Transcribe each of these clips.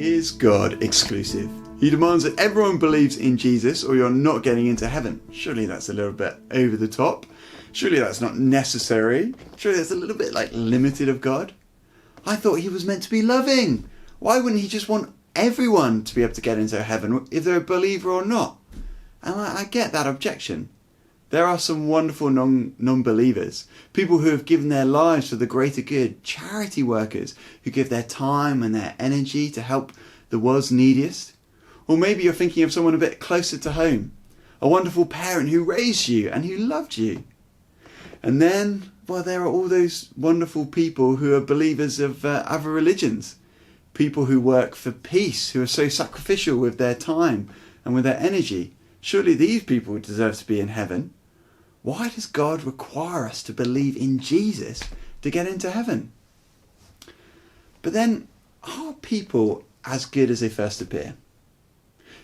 Is God exclusive? He demands that everyone believes in Jesus or you're not getting into heaven. Surely that's a little bit over the top. Surely that's not necessary. Surely that's a little bit limited of God. I thought he was meant to be loving. Why wouldn't he just want everyone to be able to get into heaven if they're a believer or not? And I get that objection. There are some wonderful non-believers, people who have given their lives for the greater good, charity workers who give their time and their energy to help the world's neediest. Or maybe you're thinking of someone a bit closer to home, a wonderful parent who raised you and who loved you. And then, there are all those wonderful people who are believers of other religions, people who work for peace, who are so sacrificial with their time and with their energy. Surely these people deserve to be in heaven. Why does God require us to believe in Jesus to get into heaven? But then, are people as good as they first appear?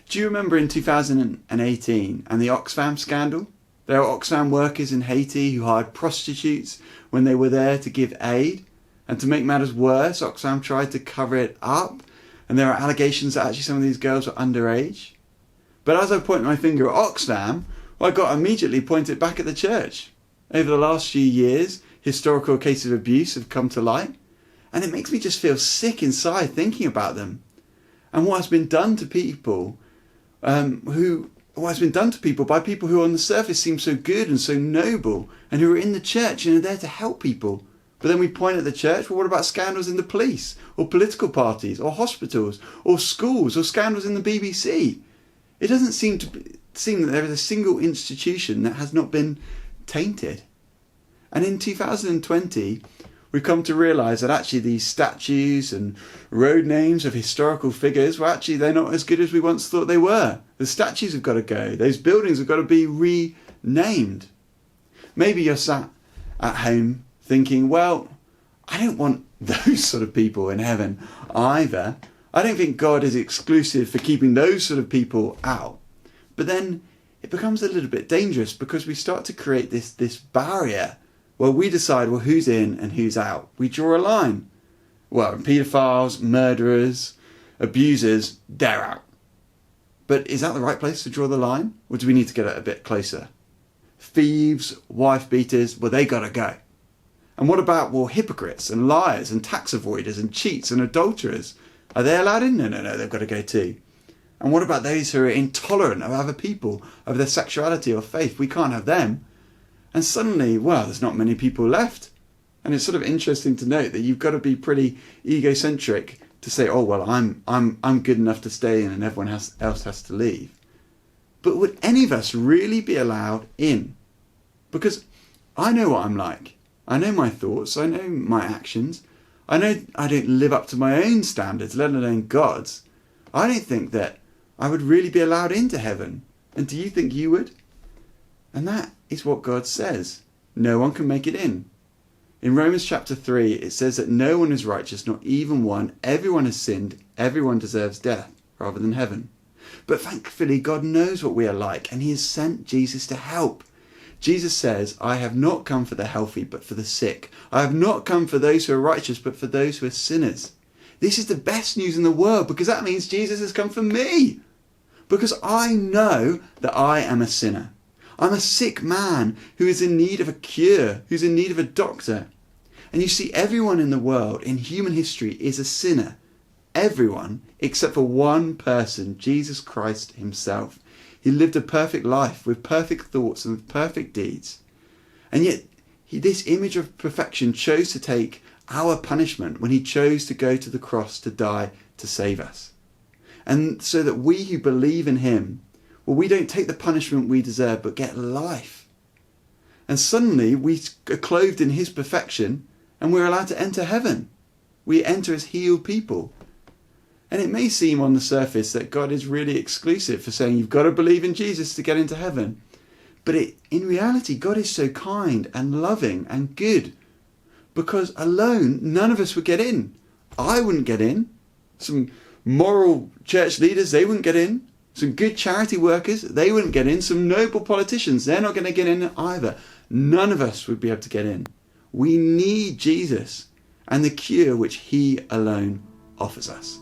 Do you remember in 2018 and the Oxfam scandal? There are Oxfam workers in Haiti who hired prostitutes when they were there to give aid. And to make matters worse, Oxfam tried to cover it up. And there are allegations that actually some of these girls were underage. But as I point my finger at Oxfam, I got immediately pointed back at the church. Over the last few years, historical cases of abuse have come to light, and it makes me just feel sick inside thinking about them. And what has been done to people by people who on the surface seem so good and so noble, and who are in the church and are there to help people. But then we point at the church, what about scandals in the police, or political parties, or hospitals, or schools, or scandals in the BBC? It doesn't seem that there is a single institution that has not been tainted. And in 2020, we've come to realise that actually these statues and road names of historical figures, they're not as good as we once thought they were. The statues have got to go. Those buildings have got to be renamed. Maybe you're sat at home thinking, I don't want those sort of people in heaven either. I don't think God is exclusive for keeping those sort of people out. But then it becomes a little bit dangerous because we start to create this barrier where we decide, who's in and who's out. We draw a line. Paedophiles, murderers, abusers, they're out. But is that the right place to draw the line? Or do we need to get it a bit closer? Thieves, wife beaters, they got to go. And what about, hypocrites and liars and tax avoiders and cheats and adulterers? Are they allowed in? No, they've got to go too. And what about those who are intolerant of other people, of their sexuality or faith? We can't have them. And suddenly, there's not many people left. And it's sort of interesting to note that you've got to be pretty egocentric to say, I'm good enough to stay in and everyone else has to leave. But would any of us really be allowed in? Because I know what I'm like. I know my thoughts. I know my actions. I know I don't live up to my own standards, let alone God's. I don't think that I would really be allowed into heaven. And do you think you would? And that is what God says. No one can make it in. In Romans chapter 3, it says that no one is righteous, not even one. Everyone has sinned. Everyone deserves death rather than heaven. But thankfully, God knows what we are like, and he has sent Jesus to help. Jesus says, I have not come for the healthy, but for the sick. I have not come for those who are righteous, but for those who are sinners. This is the best news in the world, because that means Jesus has come for me. Because I know that I am a sinner. I'm a sick man who is in need of a cure, who's in need of a doctor. And you see, everyone in the world, in human history, is a sinner. Everyone, except for one person, Jesus Christ himself. He lived a perfect life with perfect thoughts and with perfect deeds. And yet, this image of perfection chose to take our punishment when he chose to go to the cross to die to save us. And so that we who believe in him, we don't take the punishment we deserve, but get life. And suddenly we are clothed in his perfection and we're allowed to enter heaven. We enter as healed people. And it may seem on the surface that God is really exclusive for saying you've got to believe in Jesus to get into heaven. But in reality, God is so kind and loving and good. Because alone, none of us would get in. I wouldn't get in. Some moral church leaders, they wouldn't get in. Some good charity workers, they wouldn't get in. Some noble politicians, they're not going to get in either. None of us would be able to get in. We need Jesus and the cure which he alone offers us.